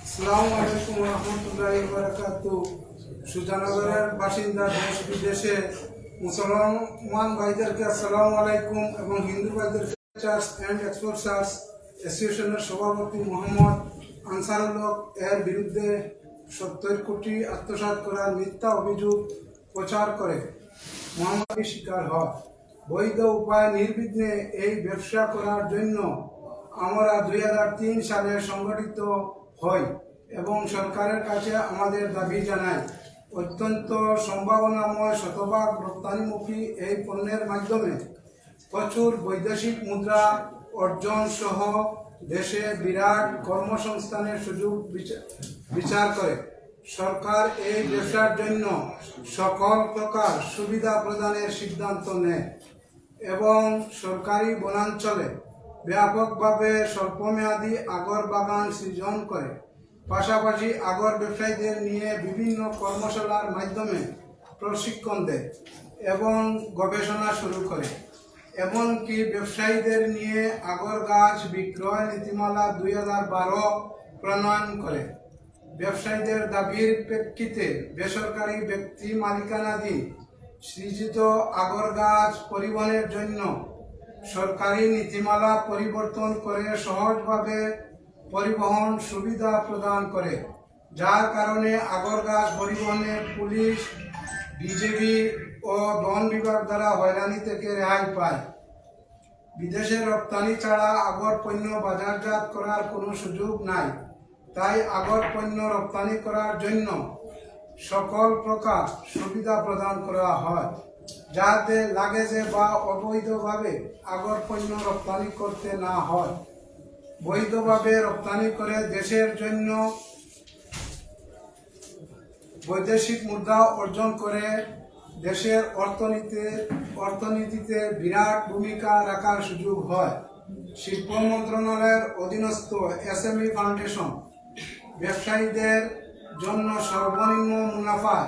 আসসালামু আলাইকুম ওয়া রাহমাতুল্লাহি ওয়া বারাকাতুহু। সুজানগরের বাসিন্দা দেশ বিদেশে মুসলমান ভাইদেরকে আসসালামু আলাইকুম এবং হিন্দু ভাইদেরকে চার্চ অ্যান্ড এক্সপোর্টার্স অ্যাসোসিয়েশনের সভাপতি মোহাম্মদ আনসারুল্লাহ এর বিরুদ্ধে 70 কোটি আত্মসাৎ করার মিথ্যা অভিযোগ প্রচার করে মহামারী শিকার হয়। বৈধ উপায়ে নির্বিঘ্নে এই ব্যবসা করার জন্য আমরা 2003 সালে সংগঠিত হই এবং সরকারের কাছে আমাদের দাবি জানাই। অত্যন্ত সম্ভাবনাময় শতভাগ রপ্তানিমুখী এই পণ্যের মাধ্যমে প্রচুর বৈদেশিক মুদ্রা অর্জন সহ দেশে বিরাট কর্মসংস্থানের সুযোগ বিচার করে সরকার এই ব্যবসার জন্য সকল প্রকার সুবিধা প্রদানের সিদ্ধান্ত নেয় এবং সরকারি বনাঞ্চলে ব্যাপকভাবে স্বল্পমেয়াদী আগর বাগান সৃজন করে। পাশাপাশি আগর ব্যবসায়ীদের নিয়ে বিভিন্ন কর্মশালার মাধ্যমে প্রশিক্ষণ দেয় এবং গবেষণা শুরু করে। এমনকি ব্যবসায়ীদের নিয়ে আগর গাছ বিক্রয় নীতিমালা 2012 প্রণয়ন করে। ব্যবসায়ীদের দাবির প্রেক্ষিতে বেসরকারি ব্যক্তি মালিকানাধীন সৃজিত আগর গাছ পরিবহনের জন্য সরকারি নীতিমালা পরিবর্তন করে সহজভাবে পরিবহন সুবিধা প্রদান করে, যার কারণে আগর গাছ পরিবহনে পুলিশ, বিজেপি ও বন বিভাগ দ্বারা হয়রানি থেকে রেহাই পায়। বিদেশে রপ্তানি ছাড়া আগর পণ্য বাজারজাত করার কোনো সুযোগ নাই, তাই আগর পণ্য রপ্তানি করার জন্য সকল প্রকার সুবিধা প্রদান করা হয়, যাতে লাগেজে বা অবৈধভাবে আগর পণ্য রপ্তানি করতে না হয়। বৈধভাবে রপ্তানি করে দেশের জন্য বৈদেশিক মুদ্রা অর্জন করে দেশের অর্থনীতিতে বিরাট ভূমিকা রাখার সুযোগ হয়। শিল্প মন্ত্রণালয়ের অধীনস্থ এসএমই ফাউন্ডেশন ব্যবসায়ীদের জন্য সর্বনিম্ন মুনাফা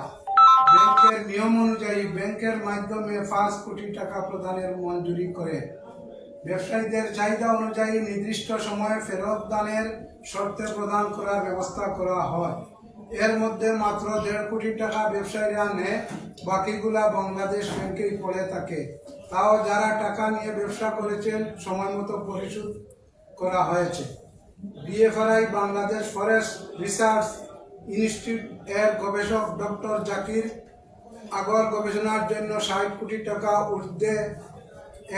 ব্যাংকের নিয়ম অনুযায়ী ব্যাংকের মাধ্যমে 5 কোটি টাকা প্রদানের মঞ্জুরি করে। ব্যবসায়ীদের চাহিদা অনুযায়ী নির্দিষ্ট সময়ে ফেরত দানের শর্তে প্রদান করার ব্যবস্থা করা হয়। এর মধ্যে মাত্র 1.5 কোটি টাকা ব্যবসায়ীরা নেয়, বাকিগুলা বাংলাদেশ ব্যাংকেই পড়ে থাকে। তাও যারা টাকা নিয়ে ব্যবসা করেছেন সময় মতো পরিশোধ করা হয়েছে। BFRI Bangladesh forest research institute এর গবেষক ডক্টর জাকির আগর গবেষণার জন্য 60 কোটি টাকা ঊর্ধ্বে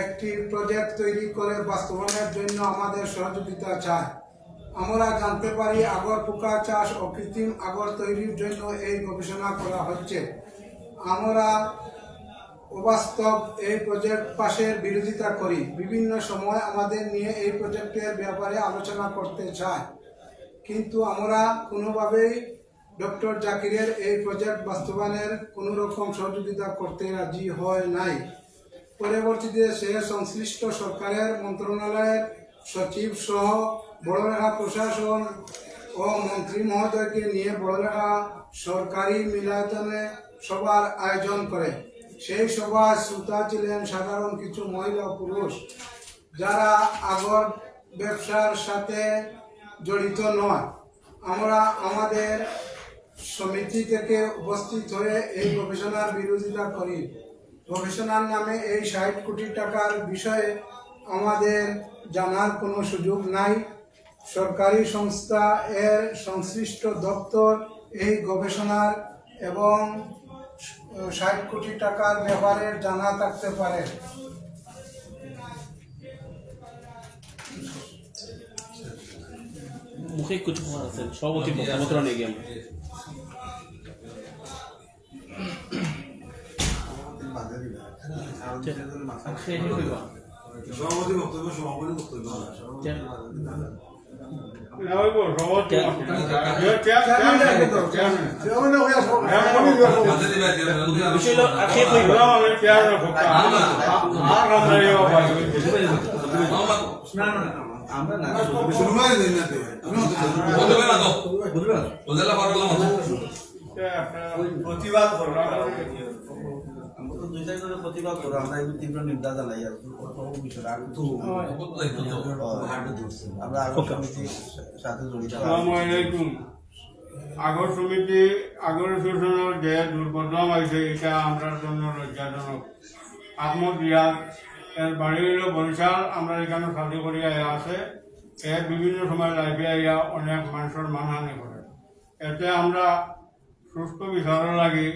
একটি প্রজেক্ট তৈরি করে বাস্তবায়নের জন্য আমাদের সহযোগিতা চায়। আমরা জানতে পারি আগর পোকা চাষ ও কৃত্রিম আগর তৈরির জন্য এই গবেষণা করা হচ্ছে। আমরা অবাস্তব এই প্রজেক্ট পাশের বিরোধিতা করি। বিভিন্ন সময় আমাদের নিয়ে এই প্রজেক্টের ব্যাপারে আলোচনা করতে চায়, কিন্তু আমরা কোনোভাবেই ডক্টর জাকিরের এই প্রজেক্ট বাস্তবায়নের কোনো রকম সহযোগিতা করতে রাজি হয় নাই। পরবর্তীতে সে সংশ্লিষ্ট সরকারের মন্ত্রণালয়ের সচিব সহ বড়লেখা প্রশাসন ও মন্ত্রী মহোদয়কে নিয়ে বড়লেখা সরকারি মিলনায়তনে সভার আয়োজন করে। সেই সভায় শ্রোতা ছিলেন সাধারণ কিছু মহিলা ও পুরুষ, যারা আগর ব্যবসার সাথে জড়িত নয়। আমরা আমাদের সমিতি থেকে উপস্থিত হয়ে এই গবেষণার বিরোধিতা করি। গবেষণার নামে এই 60 কোটি টাকার বিষয়ে আমাদের জানার কোনো সুযোগ নাই। সরকারি সংস্থা এর সংশ্লিষ্ট দপ্তর এই গবেষণার এবং 60 কোটি টাকার ব্যাপারে জানা থাকতে পারে। মুখে কিছু কথা আছে সভাপতি মন্ত্র নিয়ে গেল সভাপতি বক্তব্য সভাপতি বক্তব্য প্রতিবাদ দুই চার জনের প্রতিবাদ করো আমরা এই তীব্র নিন্দা জানাই আর বিষয় আর তো আমরা আগর সমিতির সাথে জড়িত আসসালামু আলাইকুম। আগর সমিতি আগর শোষণের যে দুর্ঘটনা হয়েছে এটা আমরা জন্য লজ্জাজনক। আহমদ রিয়াজ এর বাড়ি হইল বরিশাল, আমরা এখানে শাদি করিয়া আছে। এর বিভিন্ন সময় লাইফে আইয়া অনেক মানুষের মানহানি করে। এতে আমরা সুস্থ বিচারের লাগি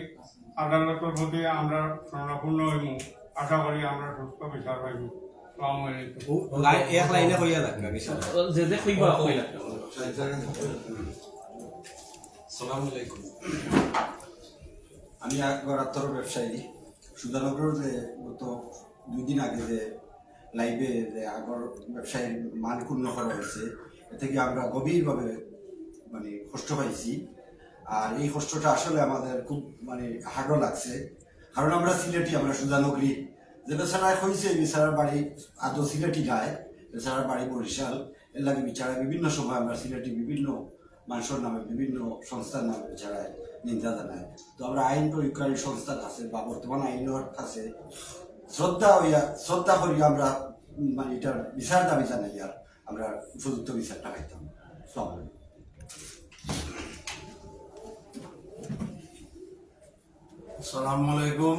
আদালতের প্রতি আমরা শরণাপন্ন হইমু। আশা করি আমরা সুস্থ বিচার পাইব। আসসালামু আলাইকুম। এক লাইনে কইয়া লাগবে যে যে কইবা কইলা সালামু আলাইকুম। আমি একবার আত্মর ব্যবসায়ী সুধানগর যে গত 2 দিন আগে যে লাইভে যে আগর ব্যবসায়ীর মান ক্ষুণ্ণ করা হয়েছে এ থেকে আমরা গভীরভাবে মানে কষ্ট পাইছি। আর এই কষ্টটা আসলে আমাদের খুব মানে হার্ডও লাগছে, কারণ আমরা সিলেটি, আমরা সুধানগরী। যে বেচারা হয়েছে বেচারার বাড়ি আদৌ সিলেটি গায়ে, বেচারার বাড়ি বরিশাল, এর লাগে বিচারা বিভিন্ন সময় আমরা সিলেটি বিভিন্ন মানুষের নামে বিভিন্ন সংস্থার নামে বেচারায় নিন্দা জানায়। তো আমরা আইন প্রয়োগকারী সংস্থার কাছে বা বর্তমান আইনের কাছে শ্রদ্ধা করি আমরা মানে এটার বিচার দাবি জানাই আর আমরা উপযুক্ত বিচারটা পাইতাম। আসসালামু আলাইকুম।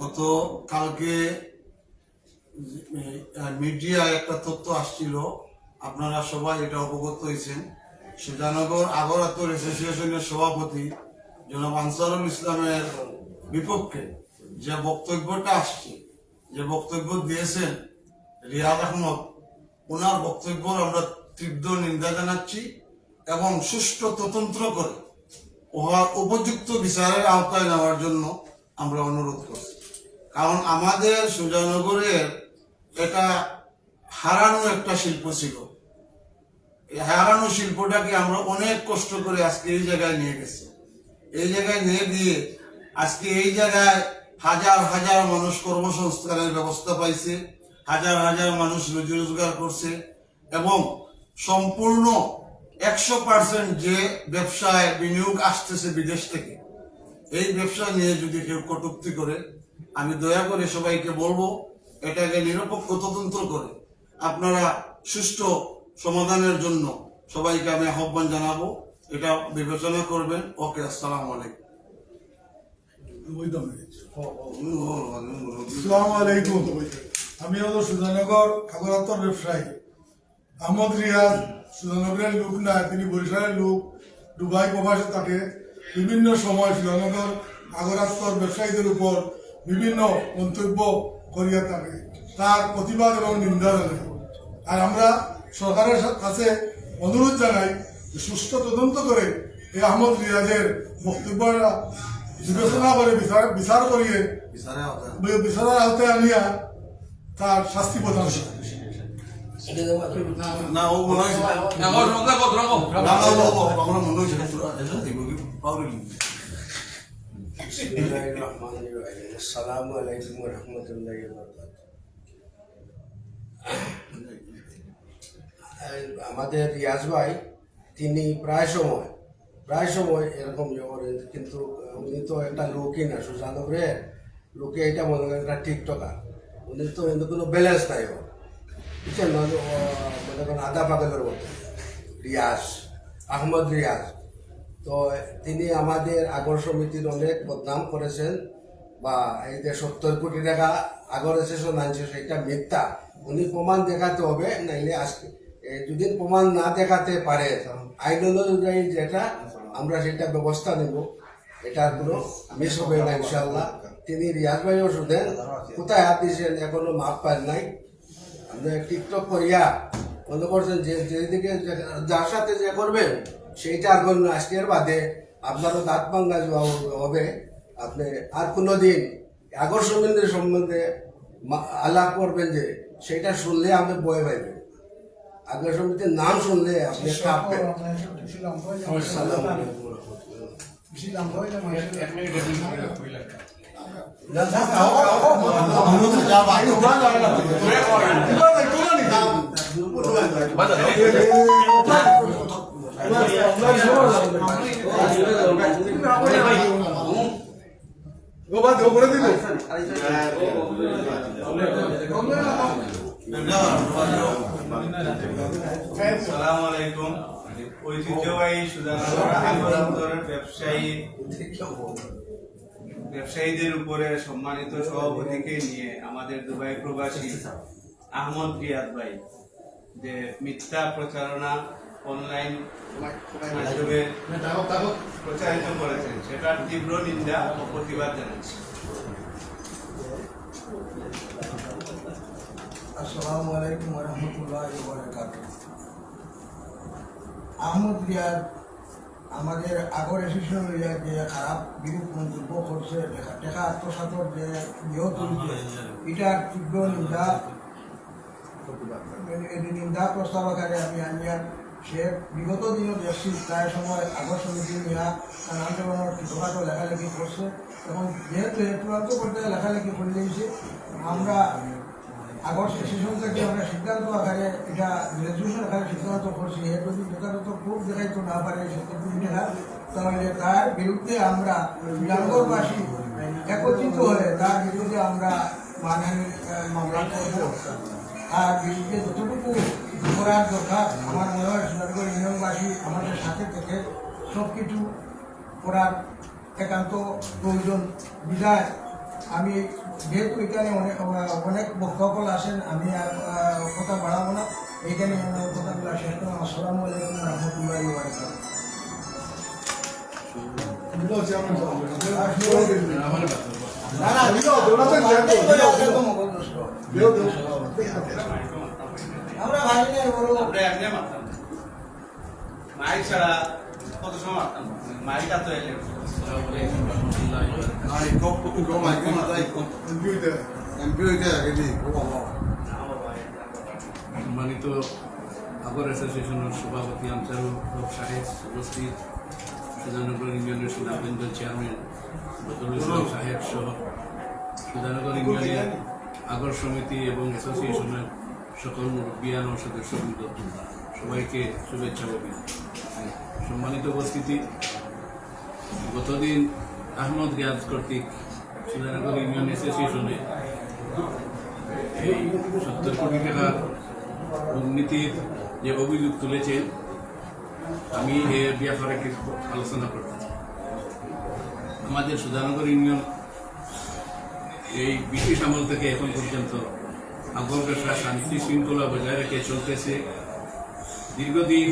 গত কালকে মিডিয়ায় একটা তথ্য আসছিল, আপনারা সবাই এটা অবগত হয়েছেন। সুজানগর আগরাতর অ্যাসোসিয়েশনের সভাপতি জনাব আনসারুল ইসলামের বিপক্ষে যে বক্তব্যটা আসছে, যে বক্তব্য দিয়েছেন রিয়াদ আহমদ, ওনার বক্তব্য আমরা তীব্র নিন্দা জানাচ্ছি এবং সুষ্ঠু তদন্ত করে উহার উপযুক্ত বিচারের আওতায় নেওয়ার জন্য আমরা অনুরোধ করছি। কারণ আমাদের সুজানগরের এটা হারানো একটা শিল্প ছিল। এই হারানো শিল্পটাকে আমরা অনেক কষ্ট করে আজকে এই জায়গায় নিয়ে গেছি। এই জায়গায় নিয়ে গিয়ে আজকে এই জায়গায় হাজার হাজার মানুষ কর্মসংস্থানের ব্যবস্থা পাইছে, হাজার হাজার মানুষ রুজি রোজগার করছে এবং সম্পূর্ণ 100% যে ব্যবসায় বিনিয়োগ আসতেছে বিদেশ থেকে, এই ব্যবসা নিয়ে যদি কেউ কটূক্তি করে, আমি দয়া করে সবাইকে বলবো এটাকে নিরপেক্ষ তদন্ত করে আপনারা সুষ্ঠু সমাধানের জন্য সবাইকে আমি আহ্বান জানাবো, এটা বিবেচনা করবেন। ওকে, আসসালামু আলাইকুম। আসসালামু আলাইকুম। আমি হলো সুধানগর খাগড়াত্তর ব্যবসায়ী আহমদ রিয়াজ। সুধানগরের লোক না, তিনি বরিশালের লোক, দুবাই প্রবাসে থাকে। বিভিন্ন সময় সুধানগর খাগড়াত্তর ব্যবসায়ীদের উপর বিভিন্ন মন্তব্য করিয়া থাকে, তার প্রতিবাদ এবং নিন্দা জানাই। আর আমরা সরকারের কাছে অনুরোধ জানাই যে সুষ্ঠু তদন্ত করে এই আহমদ রিয়াজের বক্তব্যটা বিবেচনা করে বিচার করিয়ে বিচারের আওতায় আনিয়া তার শাস্তি প্রদান করে। না, ও মনে হয় আমরা মনে হয়েছে আসসালামু আলাইকুম ওয়া রাহমাতুল্লাহি ওয়া বারাকাতুহু। আমাদের রিয়াজ ভাই তিনি প্রায় সময় এরকম করেন, কিন্তু উনি তো একটা লোকই না, সুজানগরের লোকে এটা মনে করেন একটা টিকটকার। উনি তো কিন্তু কোনো ব্যালেন্স নাই, ওর বুঝছেন, মনে করেন আধা পাগলের মতো রিয়াজ, আহমদ রিয়াজ। তো তিনি আমাদের আগর সমিতির অনেক বদনাম করেছেন, বা এই যে 70 কোটি টাকা আগর সেশন আনছে সেটা মিথ্যা। উনি প্রমাণ দেখাতে হবে, নাইলে আজকে যদি প্রমাণ না দেখাতে পারে আইন অনুযায়ী যেটা আমরা সেটা ব্যবস্থা নেব, এটার কোনো মিস হবে না ইনশাল্লাহ। তিনি রিয়াজ ভাইও শুধেন কোথায় হাত দিয়েছেন, এখনো মাপ পান নাই। আমরা টিকটক করিয়া মনে করছেন যে যেদিকে যার সাথে যে করবেন সেইটা আর কোনো আজকের বাদে আপনারও দাঁত ভাঙ্গা হবে। আপনি আর কোনো দিন আগর সমিতির সম্বন্ধে আলাপ করবেন যে সেইটা শুনলে আপনি বয়ে পাইবেন, আগর সমিতির নাম শুনলে আপনি কাঁপবেন। গোবা দেও করে দিব আসসালামু আলাইকুম। ঐতিহ্যবাহী সুজানগর আগরতলার ব্যবসায়ীদের উপরে সম্মানিত সভাপতিকে নিয়ে আমাদের দুবাই প্রবাসী আহমদ রিয়াদ ভাই যে মিথ্যা প্রচারণা অনলাইন মাধ্যমে প্রচারিত করেছেন, সেটার তীব্র নিন্দা ও প্রতিবাদ জানাচ্ছি। আসসালামু আলাইকুম ওয়া রাহমাতুল্লাহি ওয়া বারাকাতুহু। আহমদ রিয়াদ আমাদের আগর এসেছিল যে খারাপ বিরূপ মন্তব্য করছে, টেকা আত্মসাতর যে দেহ তুলছে, এটার তীব্র নিন্দা প্রস্তাব আকারে আমি আনিয়ার সে বিগত দিনও দেখছি প্রায় সময় আগর সমিতি নিয়ে আন্দোলনের ছোটোখাটো লেখালেখি করছে এবং যেহেতু চূড়ান্ত করতে লেখালেখি করে দিয়েছে, আমরা আগর সেশন থেকে আমরা সিদ্ধান্ত আকারে এটা গ্রাজুয়েশন আকারে সিদ্ধান্ত করছি, এ যদি যথাযথ খুব দেখাইতে না পারে সেটা তাহলে তার বিরুদ্ধে আমরা সুজানগরবাসী একত্রিত হয়ে তার বিরুদ্ধে আমরা মানহানির মামলা করব। আর বিরুদ্ধে যতটুকু করার দরকার আমার মনে হয় সুজানগর ইউনিয়নবাসী আমাদের সাথে থেকে সব কিছু করার একান্ত প্রয়োজন। বিদায় আমি যেহেতু এখানে অনেক বক্তব্য আসেন, আমি আর কথা বাড়াবো না, এইখানে আমার কথাগুলো শেষ করলাম। আসসালামু আলাইকুম রহমতুল্লাহি ওয়া বারাকাতুহু। আমরা ভাই আমরা এমনি মারতাম না। মাইক ছাড়া কত সময় মারতাম, মাইকটা তো এলে এমপি হইতে আগে দিই সম্মানিত আগর অ্যাসোসিয়েশনের সভাপতি আনসারুল হক সাহেব, উপস্থিত সুজানগর ইউনিয়নের সুনামগঞ্জ চেয়ারম্যান বদরুল ইসলাম সাহেব সহ সুজানগর ইউনিয়নের আগর সমিতি এবং অ্যাসোসিয়েশনের সকল মুরব্বিয়ান ও সদস্যবৃন্দ, সবাইকে শুভেচ্ছা অভিনন্দন। সম্মানিত উপস্থিতি, গতদিন আহমদ রিয়াজ কর্তৃক সুজানগর ইউনিয়ন অ্যাসোসিয়েশনে এই 70 কোটি টাকার দুর্নীতির যে অভিযোগ তুলেছেন, আমি এর ব্যাপারে কিছু আলোচনা করতে চাই। আমাদের সুজানগর ইউনিয়ন এই ব্রিটিশ আমল থেকে এখন পর্যন্ত আগর ব্যবসা শান্তি শৃঙ্খলা বজায় রেখে চলতেছে। দীর্ঘদিন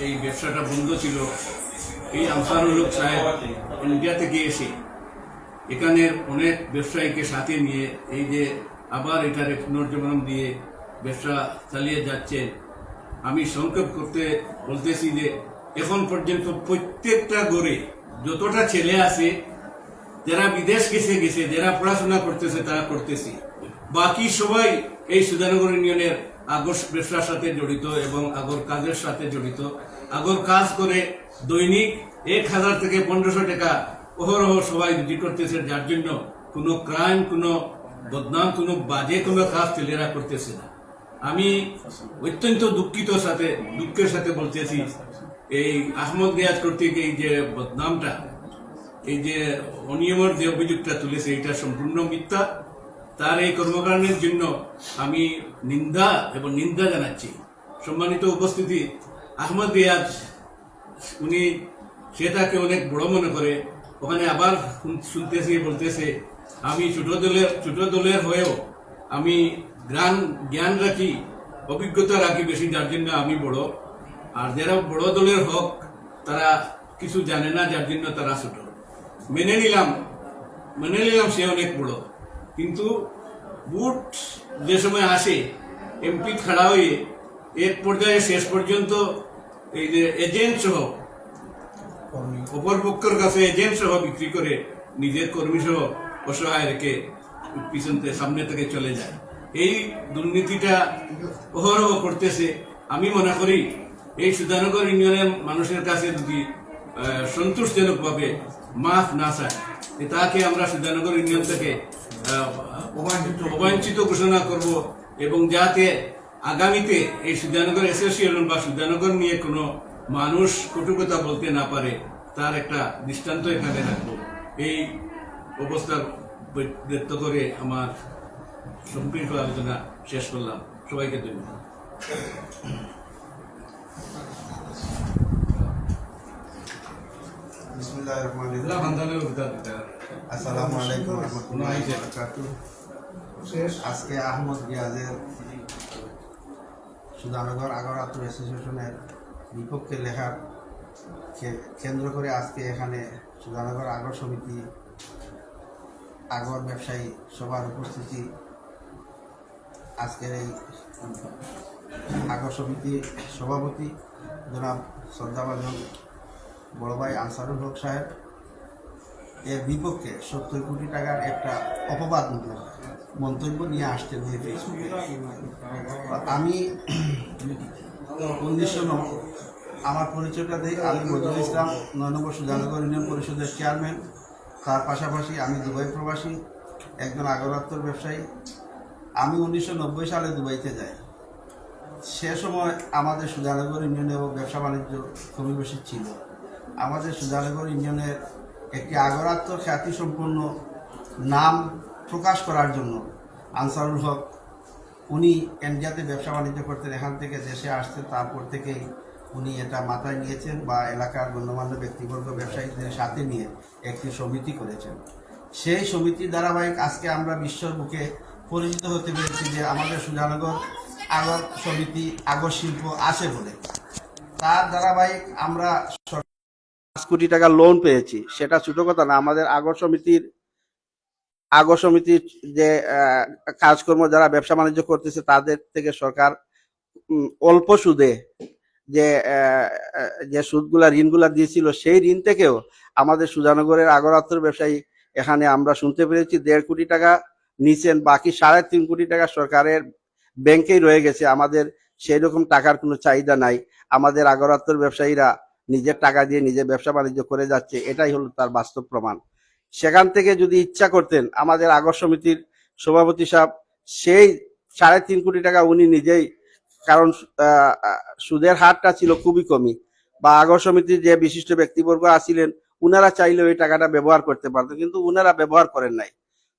এই ব্যবসাটা বন্ধ ছিল। এই আনসারুল হক সাহেব ইন্ডিয়া থেকে এসে এখানের অনেক ব্যবসায়ীকে সাথে নিয়ে এই যে আবার এটারে পুনর্জীবন দিয়ে ব্যবসা চালিয়ে যাচ্ছেন। আমি সংক্ষেপ করতে বলতেছি যে এখন পর্যন্ত প্রত্যেকটা ঘরে যতটা ছেলে আছে, যারা বিদেশ গেছে, যারা পড়াশোনা করতেছে তারা করতেছে, বাকি সবাই এই সুজানগর ইউনিয়নের আগর ব্যবসার সাথে জড়িত এবং আগর কাজের সাথে জড়িত। আগর কাজ করে দৈনিক 1000 থেকে 1500 টাকা অহরহ সবাই রুজি করতেছে, যার জন্য কোনো ক্রাইম, কোনো বদনাম, কোনো বাজে কোনো কাজ ছেলেরা করতেছে না। আমি অত্যন্ত দুঃখের সাথে বলতেছি, এই আহমদ রিয়াজ কর্তৃক এই যে বদনামটা, এই যে অনিয়মের যে অভিযোগটা তুলেছে, এটা সম্পূর্ণ মিথ্যা। তার এই কর্মকাণ্ডের জন্য আমি নিন্দা জানাচ্ছি। সম্মানিত উপস্থিতি, আহমদ রিয়াজ সে তাকে অনেক বড় মনে করে। ওখানে আবার বলতেছে আমি ছোট দলের হয়েও আমি জ্ঞান রাখি, অভিজ্ঞতা রাখি বেশি, যার জন্য আমি বড়। আর যারা বড় দলের হক তারা কিছু জানে না, যার জন্য তারা ছোট। মেনে নিলাম সে অনেক বড়, কিন্তু বুট যে সময় আসে এমপি খাড়া হয়ে এক পর্যায়ে শেষ পর্যন্ত এই যে এজেন্ট সহ অপর পক্ষের কাছে এজেন্ট সহ বিক্রি করে নিজের কর্মী সহ অসহায় রেখে সামনে থেকে চলে যায়। এই দুর্নীতিটা অহরহ করতেছে। আমি মনে করি এই সুজানগর ইউনিয়নের মানুষের কাছে যদি সন্তোষজনকভাবে মাফ না চায়, তাকে আমরা সুজানগর ইউনিয়ন থেকে অবাঞ্ছিত ঘোষণা করব এবং যাতে আগামীতে এই সুজানগর অ্যাসোসিয়েশন বা সুজানগর নিয়ে কোনো মানুষ কটু কথা বলতে না পারে, তার একটা দৃষ্টান্ত এখানে রাখবো। এই অবস্থান ব্যক্ত করে আমার সম্পূর্ণ আলোচনা শেষ করলাম। সবাইকে ধন্যবাদ। বিসমিল্লাহির রহমানির রহিম। আসসালামু আলাইকুম ওয়া রাহমাতুল্লাহি ওয়া বারাকাতুহু। শেষ আজকে আহমদ রিয়াজের সুধানগর আগর আত্ম অ্যাসোসিয়েশনের বিপক্ষে লেখার কেন্দ্র করে আজকে এখানে সুধানগর আগর সমিতি আগর ব্যবসায়ী সবার উপস্থিতি, আজকের এই আগর সমিতি সভাপতি জনাব শ্রদ্ধাভাজন বড় ভাই আনসারুল হক সাহেব এর বিপক্ষে 70 কোটি টাকার একটা অপবাদ মন্তব্য নিয়ে আসতেন এই ফেসবুকে। আমি 1909 আমার পরিচয়টা দিই, আমি মজুর ইসলাম 9 নম্বর সুধানগর ইউনিয়ন পরিষদের চেয়ারম্যান। তার পাশাপাশি আমি দুবাই প্রবাসী, একজন আগরত্তর ব্যবসায়ী। আমি 1990 সালে দুবাইতে যাই। সে সময় আমাদের সুধানগর ইউনিয়নেও ব্যবসা বাণিজ্য খুবই বেশি ছিল। আমাদের সুধানগর ইউনিয়নের একটি আগরাত্মর খ্যাতিসম্পন্ন নাম প্রকাশ করার জন্য আনসারুল হক, উনি ইন্ডিয়াতে ব্যবসা বাণিজ্য করতেন, এখান থেকে দেশে আসতেন। তারপর থেকেই উনি এটা মাথায় নিয়েছেন বা এলাকার গণ্যমান্য ব্যক্তিবর্গ ব্যবসায়ীদের সাথে নিয়ে একটি সমিতি করেছেন। সেই সমিতির ধারাবাহিক আজকে আমরা বিশ্বর বুকে পরিচিত হতে পেরেছি যে আমাদের সুধানগর আগর সমিতি আগর শিল্প আছে বলে। তার ধারাবাহিক আমরা 5 কোটি টাকা লোন পেয়েছি। সেটা ছোট কথা না। আমাদের আগর সমিতির যে কাজকর্ম যারা ব্যবসা বাণিজ্য করতেছে তাদের থেকে সরকার অল্প সুদে যে সুদগুলা ঋণগুলা দিয়েছিল, সেই ঋণ থেকেও আমাদের সুধানগরের আগরাত্তর ব্যবসায়ী এখানে আমরা শুনতে পেরেছি 1.5 কোটি টাকা নিচ্ছেন, বাকি 3.5 কোটি টাকা সরকারের ব্যাংকেই রয়ে গেছে। আমাদের সেই রকম টাকার কোনো চাহিদা নাই। আমাদের আগরাত্তর ব্যবসায়ীরা নিজের টাকা দিয়ে নিজে ব্যবসা বাণিজ্য করে যাচ্ছে, এটাই হলো তার বাস্তব প্রমাণ। সেখান থেকে যদি ইচ্ছা করতেন আমাদের আগর সমিতির সভাপতি সাহেব, সেই 3.5 কোটি টাকা উনি নিজেই, কারণ সুদের হারটা ছিল খুবই কমই, বা আগর সমিতির যে বিশিষ্ট ব্যক্তিবর্গ আছিলেন উনারা চাইলেও এই টাকাটা ব্যবহার করতে পারতেন, কিন্তু উনারা ব্যবহার করেন নাই।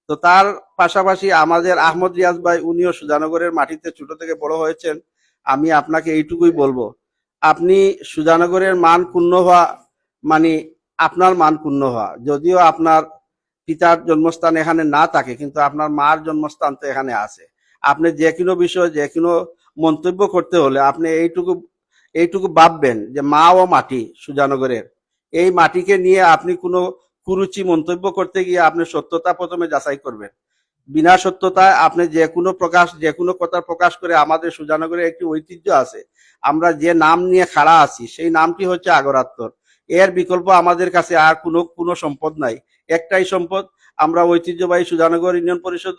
তো তার পাশাপাশি আমাদের আহমদ রিয়াজ ভাই, উনিও সুধানগরের মাটিতে ছোট থেকে বড় হয়েছেন। আমি আপনাকে এইটুকুই বলবো, আপনি সুধানগরের মান ক্ষুণ্ণ হওয়া মানে আপনার মান ক্ষুণ্ণ হওয়া। যদিও আপনার পিতার জন্মস্থান এখানে না থাকে, কিন্তু আপনার মার জন্মস্থান তো এখানে আছে। আপনি যে কোনো বিষয়, যে কোনো মন্তব্য করতে হলে আপনি এইটুকু ভাববেন যে মা ও মাটি সুধানগরের, এই মাটিকে নিয়ে আপনি কোনো কুরুচি মন্তব্য করতে গিয়ে আপনি সত্যতা প্রথমে যাচাই করবেন। বিনা সত্যতায় আপনি যে কোনো কথা প্রকাশ করে, আমাদের সুধানগরের একটি ঐতিহ্য আছে, আমরা যে নাম নিয়ে খাড়া আছি সেই নামটি হচ্ছে আগরাত্তর। এর বিকল্প আমাদের কাছে আর কোনো সম্পদ নাই। একটাই সম্পদ, আমরা ঐতিহ্যবাহী সুধানগর ইউনিয়ন পরিষদ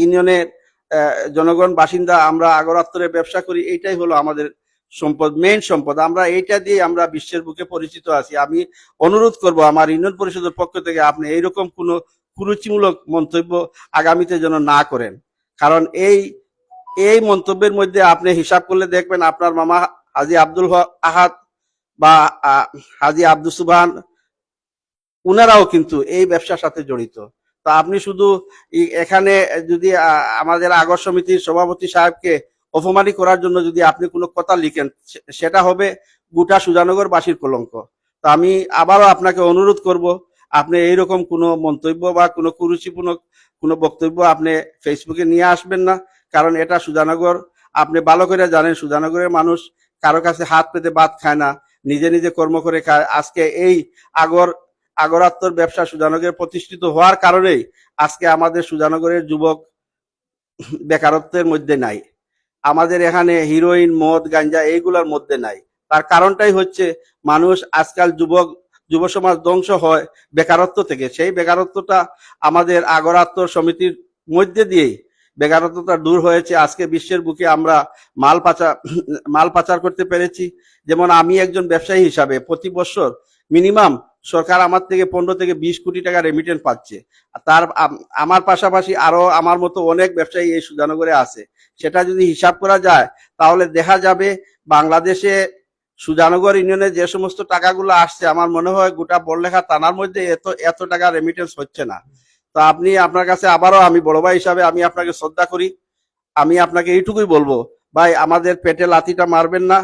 ইউনিয়নের জনগণ বাসিন্দা, আমরা আগরাত্তরে ব্যবসা করি। এইটাই হলো আমাদের সম্পদ, মেইন সম্পদ। আমরা এইটা দিয়ে আমরা বিশ্বের বুকে পরিচিত আছি। আমি অনুরোধ করব আমার ইউনিয়ন পরিষদের পক্ষ থেকে, আপনি এইরকম কোনো কুরুচিমূলক মন্তব্য আগামীতে যেন না করেন। কারণ এই মন্তব্যের মধ্যে আপনি হিসাব করলে দেখবেন আপনার মামা হাজী আব্দুল আহাদ বা হাজী আব্দুল সুবহান, উনারাও কিন্তু এই ব্যবসার সাথে জড়িত। তো আপনি শুধু এখানে যদি আমাদের আগর সমিতির সভাপতি সাহেবকে অপমানি করার জন্য যদি আপনি কোনো কথা লিখেন, সেটা হবে গোটা সুধানগরবাসীর কলঙ্ক। তো আমি আবারও আপনাকে অনুরোধ করব, আপনি এইরকম কোনো মন্তব্য বা কোনো কুরুচিপূর্ণ কোনো বক্তব্য আপনি ফেসবুকে নিয়ে আসবেন না। কারণ এটা সুধানগর, আপনি ভালো করে জানেন সুধানগরের মানুষ কারো কাছে হাত পেতে ভাত খায় না, নিজে নিজে কর্ম করে খায়। আজকে এই আগরাত্তর ব্যবসা সুধানগরে প্রতিষ্ঠিত হওয়ার কারণেই আজকে আমাদের সুধানগরের যুবক বেকারত্বের মধ্যে নাই। আমাদের এখানে হিরোইন, মদ, গাঞ্জা এইগুলোর মধ্যে নাই। তার কারণটাই হচ্ছে মানুষ আজকাল যুব সমাজ ধ্বংস হয় বেকারত্ব থেকে। সেই বেকারত্বটা আমাদের আগরাত্তর সমিতির মধ্যে দিয়েই বেকারত্বটা দূর হয়েছে। আজকে বিশ্বের বুকে আমরা মাল পাচার করতে পেরেছি। যেমন আমি একজন ব্যবসায়ী হিসাবে প্রতি বছর মিনিমাম সরকার আমার থেকে 15 থেকে 20 কোটি টাকা রেমিটেন্স পাচ্ছে। আমার পাশাপাশি আরো আমার মতো অনেক ব্যবসায়ী এই সুধানগরে আছে। সেটা যদি হিসাব করা যায় তাহলে দেখা যাবে বাংলাদেশে সুজানগর ইউনিয়নে যে সমস্ত টাকাগুলো আসছে আমার মনে হয় গোটা বড়লেখা থানার মধ্যে এত টাকা রেমিটেন্স হচ্ছে না। তো আপনি আপনার কাছে আবারও আমি বড় ভাই হিসাবে আমি আপনাকে শ্রদ্ধা করি। আমি আপনাকে এইটুকুই বলবো, ভাই আমাদের পেটে লাথিটা মারবেন না।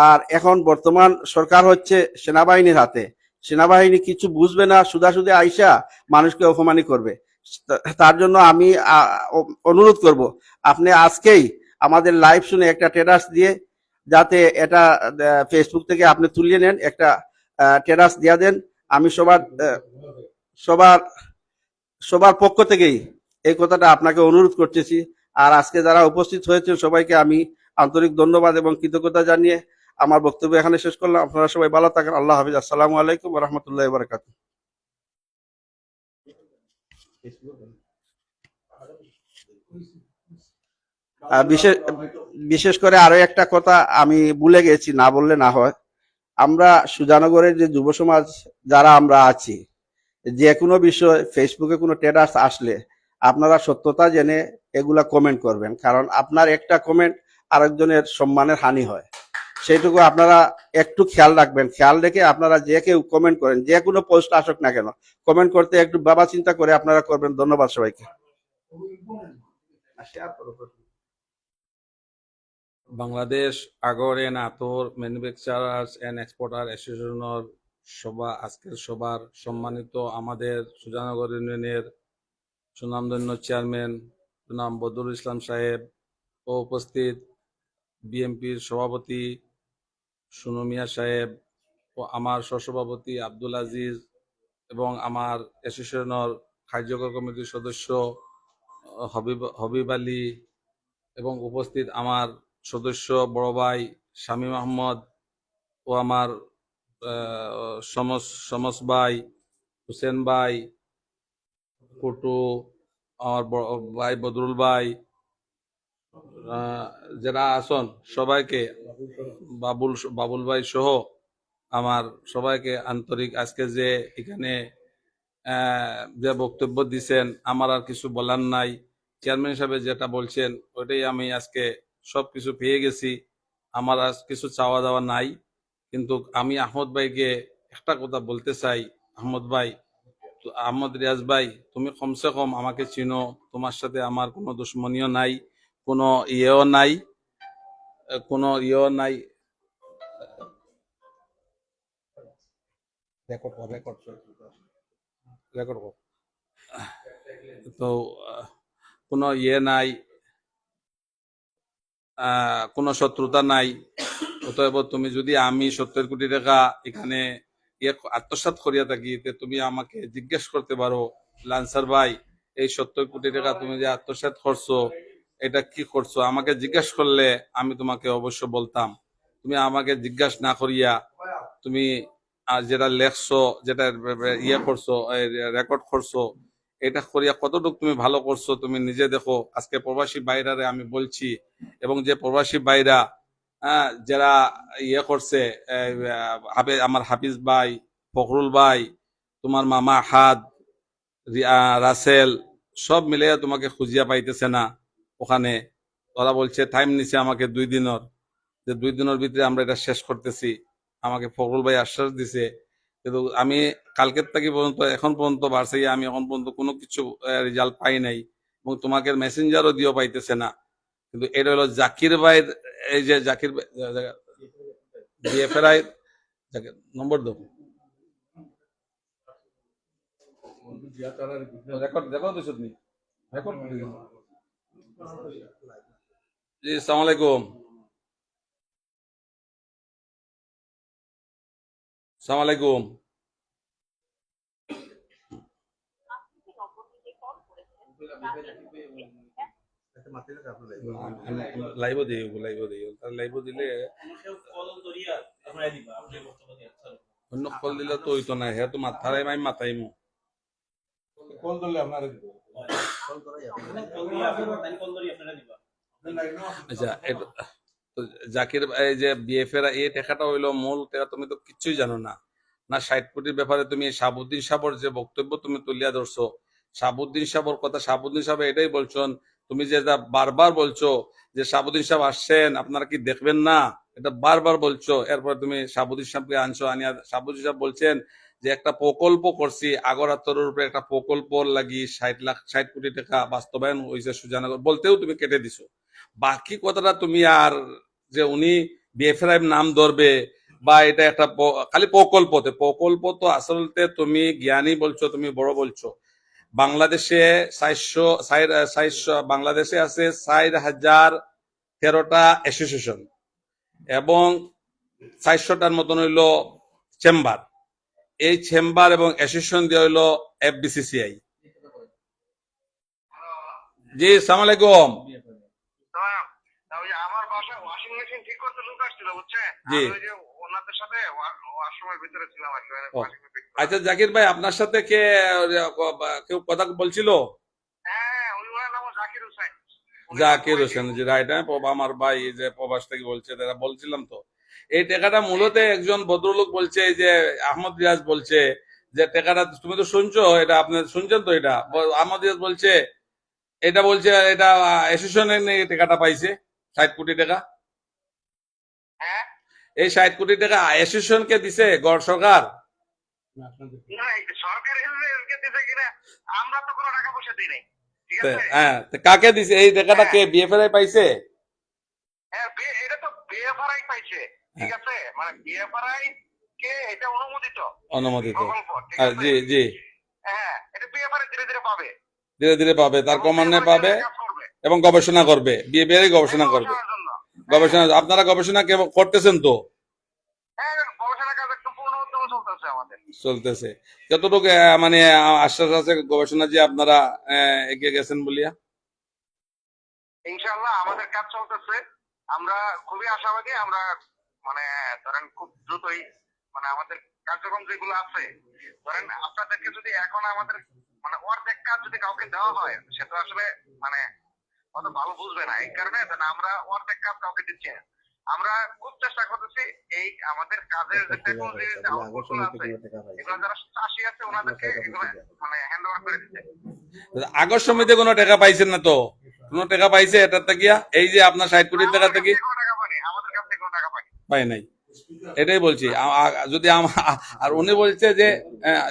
আর এখন বর্তমান সরকার হচ্ছে সেনাবাহিনীর হাতে, সেনাবাহিনী কিছু বুঝবে না, সুদাসুদে আইসা মানুষকে অপমানি করবে। তার জন্য আমি অনুরোধ করব, আপনি আজকেই আমাদের লাইভ শুনে একটা স্ট্যাটাস দিয়ে, যাতে এটা ফেসবুক থেকে আপনি তুলিয়ে নেন, একটা স্ট্যাটাস দিয়া দেন। আমি সবার সবার পক্ষ থেকেই এই কথাটা আপনাকে অনুরোধ করতেছি। আর আজকে যারা উপস্থিত হয়েছে সবাইকে আমি আন্তরিক ধন্যবাদ এবং কৃতজ্ঞতা জানিয়ে আমার বক্তব্য এখানে শেষ করলাম। আপনারা সবাই ভালো থাকেন। আল্লাহ হাফিজ। আসসালামু আলাইকুম ওয়া রাহমাতুল্লাহি ওয়া বারাকাতুহু। বিশেষ বিশেষ করে আরো একটা কথা আমি ভুলে গেছি, না বললে না হয়। আমরা সুজানগরের যে যুব সমাজ যারা আমরা আছি, যে কোনো বিষয় ফেসবুকে কোনো স্ট্যাটাস আসলে আপনারা সত্যতা জেনে এগুলা কমেন্ট করবেন, কারণ আপনার একটা কমেন্ট আরেকজনের সম্মানের হানি হয়। সেইটুকু আপনারা একটু খেয়াল রাখবেন। খেয়াল রেখে আপনারা যে কেউ কমেন্ট করেন, যে কোনো পোস্ট আসুক না কেন, কমেন্ট করতে একটু বাবা চিন্তা করে আপনারা করবেন। ধন্যবাদ সবাইকে। বাংলাদেশ আগর এন্ড আতর ম্যানুফ্যাকচারার্স এন্ড এক্সপোর্টার অ্যাসোসিয়েশনের আজকের সবার সম্মানিত আমাদের সুজানগর ইউনিয়নের সুনামধন্য চেয়ারম্যান জনাব বদরুল ইসলাম সাহেব ও উপস্থিত বিএমপির সভাপতি সুনু মিয়া সাহেব ও আমার সহসভাপতি আব্দুল আজিজ এবং আমার অ্যাসোসিয়েশনের কার্যকর কমিটির সদস্য হবিব আলী এবং উপস্থিত আমার সদস্য বড় ভাই শামীম আহমদ ও আমার সমস ভাই হুসেন ভাই কুটু, আমার বড় ভাই বদরুল ভাই, যারা আসন সবাইকে, বাবুল ভাই সহ আমার সবাইকে আন্তরিক, আজকে যে এখানে যে বক্তব্য দিচ্ছেন আমার আর কিছু বলার নাই। চেয়ারম্যান হিসাবে যেটা বলছেন ওইটাই আমি আজকে সবকিছু পেয়ে গেছি, আমার আর কিছু চাওয়া দাওয়া নাই। কিন্তু আমি আহমদ ভাইকে একটা কথা বলতে চাই, আহমদ রিয়াজ ভাই, তুমি কমসে কম আমাকে চিনো, তোমার সাথে আমার কোনো দুশ্মনীয় নাই, কোনো ইয়েও নাই। তো কোনো ইয়ে নাই, কোনো শত্রুতা নাই। অতএব তুমি যদি আমি 70 কোটি টাকা এখানে আত্মসাৎ করিয়া থাকি, তুমি আমাকে জিজ্ঞেস করতে পারো, লান্সার ভাই এই 70 কোটি টাকা তুমি যে আত্মসাৎ করছো এটা কি করছো, আমাকে জিজ্ঞেস করলে আমি তোমাকে অবশ্য বলতাম। তুমি আমাকে জিজ্ঞাসা না করিয়া তুমি যেটা লেখছো, যেটা ইয়ে করছো, রেকর্ড করছো, এটা করিয়া কতটুকু তুমি ভালো করছো তুমি নিজে দেখো। আজকে প্রবাসী বাইরারে আমি বলছি, এবং যে প্রবাসী বাইরা যারা ইয়ে করছে, আমার হাফিজ ভাই, ফখরুল ভাই, তোমার মামা হাদ, রাসেল, সব মিলে তোমাকে খুঁজিয়া পাইতেছে না ওখানে। ওরা বলছে টাইম নিছে আমাকে 2 দিনের, যে 2 দিনের ভিতরে আমরা এটা শেষ করতেছি। আমাকে ফখরুল ভাই আশ্বাস দিছে, কিন্তু আমি কালকের থেকে পর্যন্ত এখন পর্যন্ত বাড়ছে, আমি এখন পর্যন্ত কোনো কিছু রেজাল্ট পাই নাই, এবং তোমাকে মেসেঞ্জারও দিও পাইতেছে না। কিন্তু এটা হলো জাকির ভাইয়ের, এই যে জাকির বিএফআই নম্বর দাও, রেকর্ড দেখো তো শুনি রেকর্ড। জি আসসালামু আলাইকুম। আসসালামু আলাইকুম। লাইভ দিই দিলে অন্য কল দিলে তো হইতো না, হ্যাঁ তো মাথায় আমি মাথাইমু কল দিলে আপনার। আচ্ছা, জাকির এই যে বিএফের এই টাকাটা হইলো মূল টাকা, তুমি তো কিচ্ছুই জানো না। 60 কোটির ব্যাপারে তুমি শাহাবুদ্দিন সাহর যে বক্তব্য তুমি তুলিয়া ধরছো, শাহাবুদ্দিন সাহর কথা, শাহাবুদ্দিন সাহেব এটাই বলছেন, তুমি যে বারবার বলছো যে শাহাবুদ্দিন সাহেব আসছেন আপনারা কি দেখবেন না, এটা বারবার বলছো, এরপর তুমি সাবুদ্দিন সাহেবকে আনছো, আনিয়া সাবুদ্দিন সাহেব বলছেন যে একটা প্রকল্প করছি আগরতলার উপরে, একটা প্রকল্প লাগি 60 কোটি টাকা বাস্তবায়ন হয়েছে সুজানগর, বলতেও তুমি কেটে দিছো। বাকি কথাটা তুমি আর যে উনি বিএফআই নাম ধরবে বা এটা একটা খালি প্রকল্প তো আসলতে তুমি জ্ঞানী বলছো, তুমি বড় বলছো। বাংলাদেশে 400 আছে 4,013টা অ্যাসোসিয়েশন এবং 400টার মতন হইল চেম্বার। এই চেম্বার এবং অ্যাসোসিয়েশন দিয়ে হইল FBCCI। জি, সালাম আলাইকুম। আমার বাসায় ওয়াশিং মেশিন ঠিক করতে লোক আসছিল, বুঝছেন? জি। আমি ওই যে ওনাদের সাথে ওয়াশরুমের ভিতরে ছিলাম আর কি। ও, আচ্ছা জাকির ভাই, আপনার সাথে কেউ কথা বলছিল? হ্যাঁ, উনি ওনার নাম জাকির হোসেন। জাকির হোসেন, জি রাইট। হ্যাঁ, আমার ভাই যে প্রবাস থেকে বলছে, তারা বলছিলাম তো এই টাকাটা মূলত একজন ভদ্রলোক বলছে, এই যে আহমদ রিয়াজ বলছে যে টাকাটা, তুমি তো শুনছো, এটা আপনি শুনছেন তো, এটা আহমদ রিয়াজ বলছে, এটা অ্যাসোসিয়েশনের নিয়ে টাকাটা পাইছে 60 কোটি টাকা। হ্যাঁ, এই 60 কোটি টাকা অ্যাসোসিয়েশনকে দিছে গড় সরকার? না সরকার এদেরকে দিছে কিনা, আমরা তো কোনো টাকা পয়সা দিই নাই, ঠিক আছে? হ্যাঁ, তো কাকে দিছে এই টাকাটা? কে বিএফআই পাইছে? হ্যাঁ, এটা তো বিএফআরআই পাইছে, ঠিক আছে? মানে বিএফআরআই কে এটা অনুমোদিত প্রকল্প, ঠিক আছে? জি জি, হ্যাঁ, এটা বিএফআরআই ধীরে ধীরে পাবে, ধীরে ধীরে পাবে, তার ক্রমান্বয়ে পাবে কাজ করবে এবং গবেষণা করবে, বিএফআই গবেষণা করবে। গবেষণার জন্য। গবেষণা আপনারা গবেষণা করতেছেন তো? হ্যাঁ, গবেষণা কাজ একদম পূর্ণ উদ্যমে চলতেছে আমাদের। চলতেছে। কতটুকু মানে আশ্বাস আছে গবেষণা যে আপনারা এগিয়ে গেছেন বলিয়া? ইনশাআল্লাহ আমাদের কাজ চলতেছে, আমরা খুবই আশাবাদী। আমরা মানে ধরেন খুব দ্রুতই মানে আমাদের কার্যক্রম যেগুলো আছে, ধরেন আপনাদেরকে যদি এখন আমাদের মানে অর্ধেক কাজ যদি কাউকে দেওয়া হয়, সে তো আসলে মানে অত ভালো বুঝবে না। এই কারণে আমরা অর্ধেক কাজ কাউকে দিচ্ছি না। আমরা খুব চেষ্টা করতেছি এই আমাদের কাজের যে টেকনোলজি আউটপুটগুলো আছে, এগুলো যারা চাষি আছে ওনাদেরকে এগুলো মানে হ্যান্ড ওভার করে দিচ্ছে। আগস্ট সমিতি কোনো টাকা পাইছেন না তো? কোনো টাকা পাইছে এটার থেকে? এই যে আপনার 60 কোটি টাকা থেকে কোনো টাকা পাইনি, আমাদের কাছ থেকে কোনো টাকা পাইনি। পাই নাই, এটাই বলছি। যদি আর উনি বলছে যে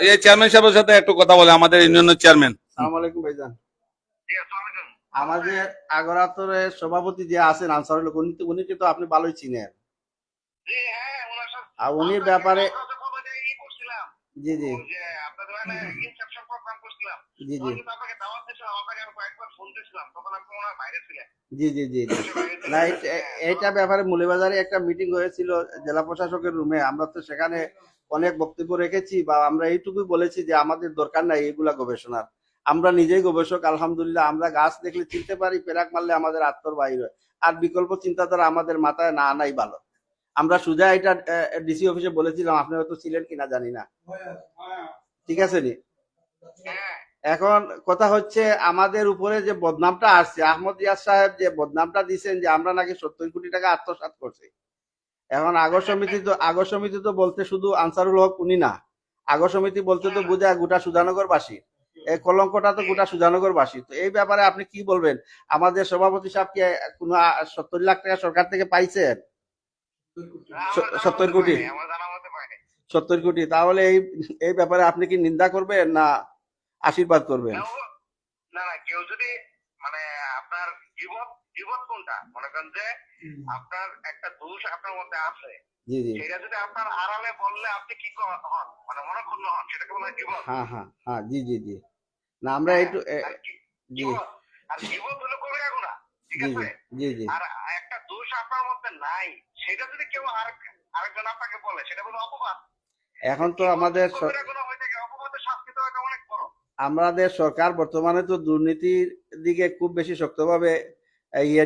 এই চেয়ারম্যান সাহেবের সাথে একটু কথা বলে, আমাদের ইউনিয়নের চেয়ারম্যান। আসসালামু আলাইকুম ভাইজান। জি, আসসালামু আলাইকুম। আমাদের আগরাতরের সভাপতি যে আছেন আনসারুল হক, উনি কিন্তু আপনি ভালোই চিনেন। জি, হ্যাঁ, ওনার সাথে আর উনির ব্যাপারে আমরা যখন ওই যে করছিলাম, জি জি ওই যে আপনাদের মানে ইনসেপশন প্রোগ্রাম করছিলাম, জি জি তখন কিন্তু আপনাকে দাওয়াত দিয়েছিলাম, আপনাকে আমি কয়েকবার ফোন দিয়েছিলাম, তখন আপনি ওনার বাইরে ছিলেন। জি জি জি জি। না, এইটা ব্যাপারে মৌলভীবাজারে একটা মিটিং হয়েছিল জেলা প্রশাসকের রুমে। আমরা তো সেখানে অনেক বক্তব্য রেখেছি, বা আমরা এইটুকুই বলেছি যে আমাদের দরকার নাই এগুলা গবেষণার। আমরা নিজেই গবেষক, আলহামদুলিল্লাহ। আমরা গাছ দেখলে চিনতে পারি, পেরাক মারলে আমাদের আত্মর বাইর হয়। আর বিকল্প চিন্তাধারা আমাদের মাথায় না আনাই ভালো। আমরা সুজা এটা ডিসি অফিসে বলেছিলাম, আপনি হয়তো ছিলেন কিনা জানি না, ঠিক আছে নি? এখন কথা হচ্ছে আমাদের উপরে যে বদনামটা আসছে, আহমদ রিয়াজ সাহেব যে বদনামটা দিচ্ছেন যে আমরা নাকি 70 কোটি টাকা আত্মসাৎ করছি। এখন আগর সমিতি তো বলতে শুধু আনসারুল হক উনি না, আগর সমিতি বলতে তো বোঝায় গোটা সুজানগরবাসী। এই কলঙ্কটা তো গোটা সুজানগরবাসী। তো এই ব্যাপারে আপনি কি বলবেন? আমাদের সভাপতি সাহেব কি কোনো 70 লাখ টাকা সরকার থেকে পাইছেন? 70 কোটি, আমার জানা মতে পাইনি। 70 কোটি। তাহলে এই ব্যাপারে আপনি কি নিন্দা করবেন না আশীর্বাদ করবেন? না না, কেউ যদি মানে আপনার জীবত কোনটা মনে করেন যে আপনার একটা দোষ আপনার মধ্যে আছে, জি জি, সেটা যদি আপনার আড়ালে বললে আপনি কি হন, মানে মনক্ষুণ্ণ হন, সেটাকে বলা হয় জীবত। হ্যাঁ হ্যাঁ হ্যাঁ, জি জি জি। না আমরা একটু জি আর জীবত হলো কবিরা গুনাহ, ঠিক জি আছে? জি জি। আর একটা দোষ আপনার মধ্যে নাই, সেটা যদি কেউ আরেকজন আপনাকে বলে, সেটা হলো অপবাদ। এখন তো আমাদের কবিরা গুনাহ হয়ে থাকে, অপবাদের শাস্তি তো এটা অনেক বড়। আমাদের সরকার বর্তমানে তো দুর্নীতির দিকে খুব বেশি শক্তভাবে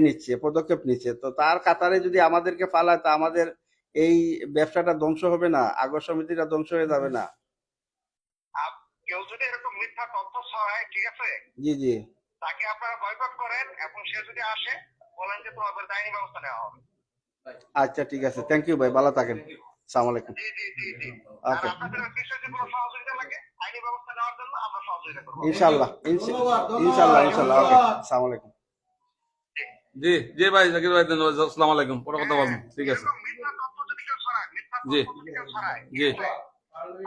নিচ্ছে, পদক্ষেপ নিচ্ছে। তো তার কাতারে যদি আমাদেরকে ফালায়, তা আমাদের এই ব্যবসাটা ধ্বংস হবে না? আগর সমিতিটা ধ্বংস হয়ে যাবে না? কেউ যদি এরকম মিথ্যা তথ্য ছড়ায়, ঠিক আছে, জি জি। তাকে আপনারা বয়কট করেন এবং সে যদি আসে বলেন যে তোমাদের আইনি ব্যবস্থা নেওয়া হবে। আচ্ছা ঠিক আছে, থ্যাংক ইউ ভাই, ভালো থাকেন। আসসালামু আলাইকুম। জি জি জি জি। আর ওকে, আপনাদের বিষয়ে যে কোনো সহযোগিতা লাগে আইনি ব্যবস্থা নেওয়ার জন্য আমরা সহযোগিতা করবো। ইনশাআল্লাহ ইনশাআল্লাহ ইনশাআল্লাহ। ওকে, আসসালামু আলাইকুম। জি। জি জি ভাই, জাকির ভাই, ধন্যবাদ। আসসালামু আলাইকুম, পরে কথা বলবো, ঠিক আছে। এরকম মিথ্যা তথ্য যদি কেউ ছড়ায়, মিথ্যা জি তথ্য যদি কেউ ছড়ায়, জি,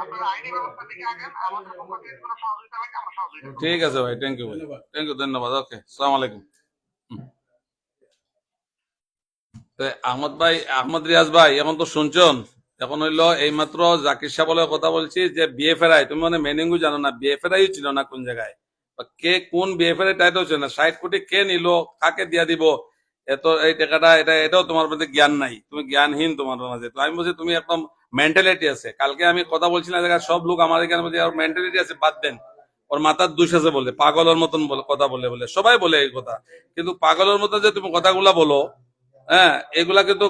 আপনারা আইনি ব্যবস্থা দিকে আগেন, আমাদের পক্ষ থেকে কোনো সহযোগিতা লাগে আমরা সহযোগিতা করব। ঠিক আছে ভাই, থ্যাংক ইউ ভাই, থ্যাংক ইউ, ধন্যবাদ। ওকে, আসসালামু আলাইকুম। তো আহমদ ভাই, আহমদ রিয়াজ ভাই, এখন তো শুনছেন। এখন হইলো এইমাত্র জাকির সাহেব বলে কথা বলছি যে বিয়ে ফেরাই, তুমি মানে মেনিংও জানো না, বিয়ে ফেরাই ছিল না কোন জায়গায়, বা কে কোন বিয়ে ফেরাই তাই তো হচ্ছে না, 60 কোটি কে নিল, কাকে দিয়া দিব, এত এই টাকাটা, এটাও তোমার মধ্যে জ্ঞান নাই, তুমি জ্ঞানহীন তোমার মাঝে। তো আমি বলছি তুমি একদম মেন্টালিটি আছে। কালকে আমি কথা বলছিলাম, সব লোক আমার এখানে বলছে মেন্টালিটি আছে, বাদ দেন, ওর মাথার দুষ আছে বলে, পাগলের মতন কথা বলে বলে সবাই বলে এই কথা। কিন্তু পাগলের মতন যে তুমি কথাগুলা বলো, হ্যাঁ, এগুলা কিন্তু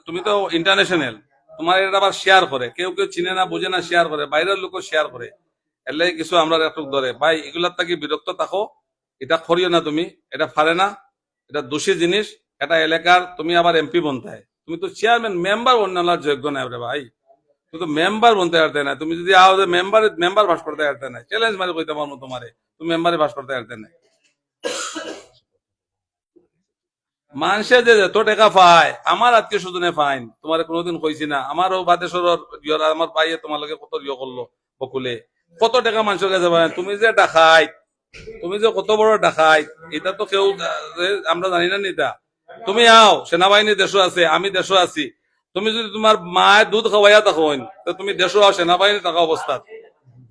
তুমি তো ইন্টারন্যাশনাল, তোমার এটা আবার শেয়ার করে, কেউ কেউ চিনে না বুঝে না, শেয়ার করে, বাইরের লোকও শেয়ার করে, এলে কিছু আমরা একটু ধরে ভাই, এগুলার থেকে বিরক্ত থাকো। এটা করিও না তুমি, এটা পারে না, এটা দোষী জিনিস। এটা এলাকার, তুমি আবার এমপি বনতে হয়, তুমি তো চেয়ারম্যান মেম্বার অন্যান্য যোগ্য নাই রে ভাই, তুমি তো মেম্বার বনতে পারতে না। তুমি যদি আও মেম্বার ভাস করতে পারতে না, চ্যালেঞ্জ মারি কইতে পারবো তোমারে, তুমি মেম্বারে ভাস করতে পারতে না। মানুষে যে যত টাকা পায়, আমার আত্মীয় স্বজনে ফাইন, তোমার কোনোদিন কইছি না, আমারও বাদেশ্বরের আমার ভাইয়ে তোমার লগে কত করলো বকুলে, কত টাকা মানুষের কাছে পায়। তুমি যে ডাকাই, তুমি যে কত বড় ডাকাই, এটা তো কেউ আমরা জানি না নিতা। তুমি আও, সেনাবাহিনী দেশও আছে, আমি দেশও আছি, তুমি যদি তোমার মায়ের দুধ খাওয়াইয়া থাকো, তো তুমি দেশও আও, সেনাবাহিনী থাকা অবস্থা,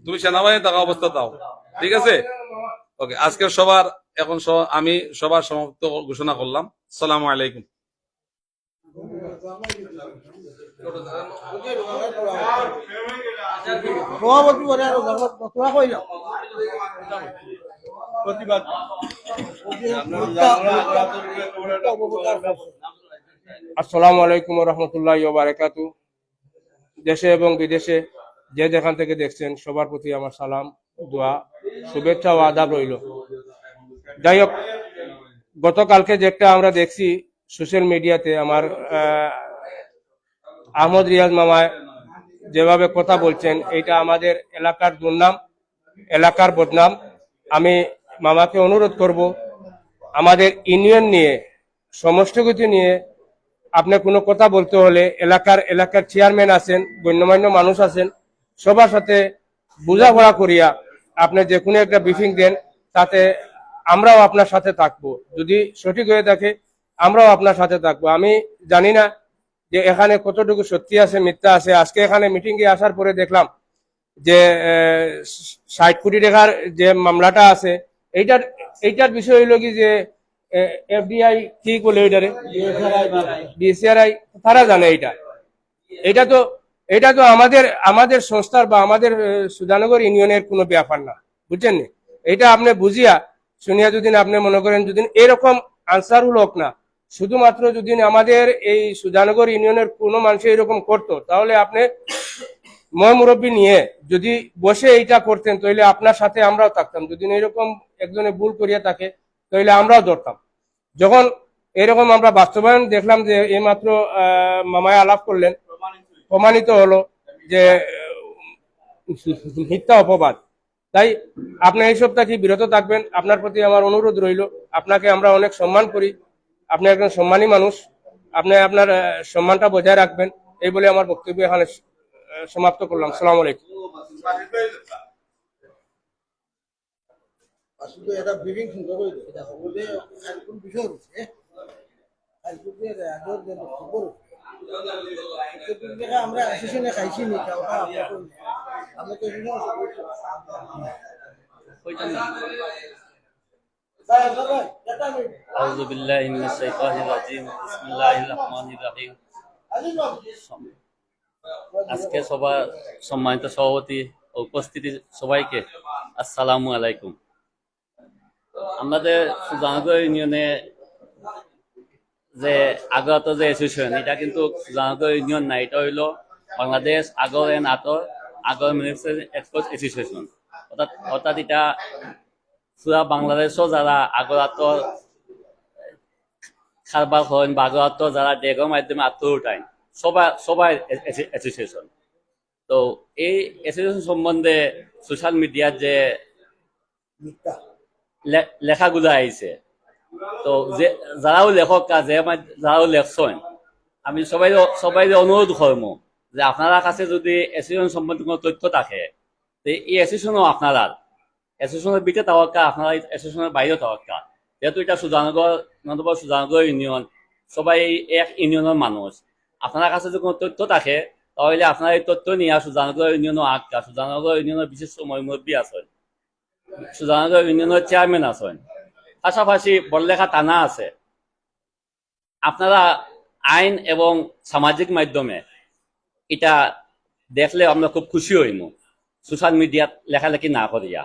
তুমি সেনাবাহিনী থাকা অবস্থা দাও, ঠিক আছে। ওকে, আজকের সবার এখন আমি সবার সমাপ্ত ঘোষণা করলাম। আসসালামু আলাইকুম। আসসালামু আলাইকুম রহমতুল্লাহ বারাকাতু। দেশে এবং বিদেশে যে যেখান থেকে দেখছেন সবার প্রতি আমার সালাম, দোয়া, শুভেচ্ছা ও আদাব রইল। যাই হোক, গতকালকে যেটা আমরা দেখছি সোশ্যাল মিডিয়াতে, আমার আহমদ রিয়াজ মামায় যেভাবে কথা বলছেন, এটা আমাদের এলাকার দুর্নাম, এলাকার বদনাম। আমি মামাকে অনুরোধ করব, আমাদের ইউনিয়ন নিয়ে, সমষ্টিগতি নিয়ে আপনি কোনো কথা বলতে হলে এলাকার চেয়ারম্যান আছেন, গণ্যমান্য মানুষ আছেন, সবার সাথে বোঝাপড়া করিয়া আপনি যে কোনো একটা ব্রিফিং দেন, তাতে আমরাও আপনার সাথে থাকবো। যদি সঠিক হয়ে থাকে আমরাও আপনার সাথে থাকবো। আমি জানি না যে এখানে কতটুকু সত্যি আছে মিথ্যা আছে। আজকে এখানে মিটিং এ আসার পরে দেখলাম যে 60 কোটি টাকার যে মামলাটা আছে, এইটার বিষয় হইল কি যে এফডিআই কি বলে, ওইটারে ডিসিআরআই, তারা জানে এটা তো আমাদের সংস্থার বা আমাদের সুজানগর ইউনিয়নের কোনো ব্যাপার না, বুঝছেন নি? এটা আপনি বুঝিয়া শুনিয়া যদি আপনি মনে করেন, যদি এরকম আনসার হোক না, শুধুমাত্র যদি আমাদের এই সুজানগর ইউনিয়নের কোনো মানুষ এরকম করতো, তাহলে আপনি মুরব্বী নিয়ে যদি বসে এইটা করতেন, তাহলে আপনার সাথে আমরাও থাকতাম। যদি এরকম একজনে ভুল করিয়া থাকে, তাহলে আমরাও ধরতাম। যখন এরকম আমরা বাস্তবায়ন দেখলাম, যে এইমাত্র মামায় আলাপ করলেন, প্রমাণিত হলো যে মিথ্যা অপবাদ। তাই আপনি এইসব থেকে বিরত থাকবেন, আপনার প্রতি আমার অনুরোধ রইল। আপনাকে আমরা অনেক সম্মান করি, আপনি একজন সম্মানী মানুষ, আপনি আপনার সম্মানটা বজায় রাখবেন, এই বলে আমার বক্তব্য এখানে সমাপ্ত করলাম। আসসালামু আলাইকুম। আমরা সেশনে খাইছি নি আউযু বিল্লাহি মিনাশ শাইতানির রাজিম। বিসমিল্লাহির রহমানির রহিম। আজকে সবার সম্মানিত সভাপতি ও উপস্থিতি সবাইকে আসসালামু আলাইকুম। আমাদের সুজানগর ইউনিয়নে যে আগত যে অ্যাসোসিয়েশন, এটা কিন্তু সুজানগর ইউনিয়ন না, এটা হইল Bangladesh agar and agar manufacturing export association. অর্থাৎ এটা পুরা বাংলাদেশও যারা আগরাতর কারবার করেন বা আগরাতর যারা ডেগের মাধ্যমে আত্ম উঠায়, সবাই অ্যাসোসিয়েশন। তো এই অ্যাসোসিয়েশন সম্বন্ধে সোশ্যাল মিডিয়ার যে লেখাগুলো আইছে, তো যে যারাও লেখক যারাও লেখছেন আমি সবাই অনুরোধ করব যে আপনারা কাছে যদি অ্যাসোসিয়েশন সম্বন্ধে কোনো তথ্য থাকে তো এই অ্যাসোসিয়েশনও আপনারা অ্যাসোসিয়েশনের ভিতরে তাওয়াক্কা আপনারা অ্যাসোসিয়েশনের বাইরেও তাওয়াক্কা যেহেতু এটা সুজানগর ইউনিয়ন সবাই এক ইউনিয়নের মানুষ আপনার কাছে যদি কোনো তথ্য থাকে তাহলে আপনারা এই তথ্য নিয়ে সুজানগর ইউনিয়নও আটকা সুজানগর ইউনিয়নের বিশেষ মুরব্বী আছেন সুজানগর ইউনিয়নের চেয়ারম্যান আছেন পাশাপাশি বড়লেখা থানা আছে আপনারা আইন এবং সামাজিক মাধ্যমে এটা দেখলে আমরা খুব খুশি হইম সোশ্যাল মিডিয়াত লেখালেখি না করিয়া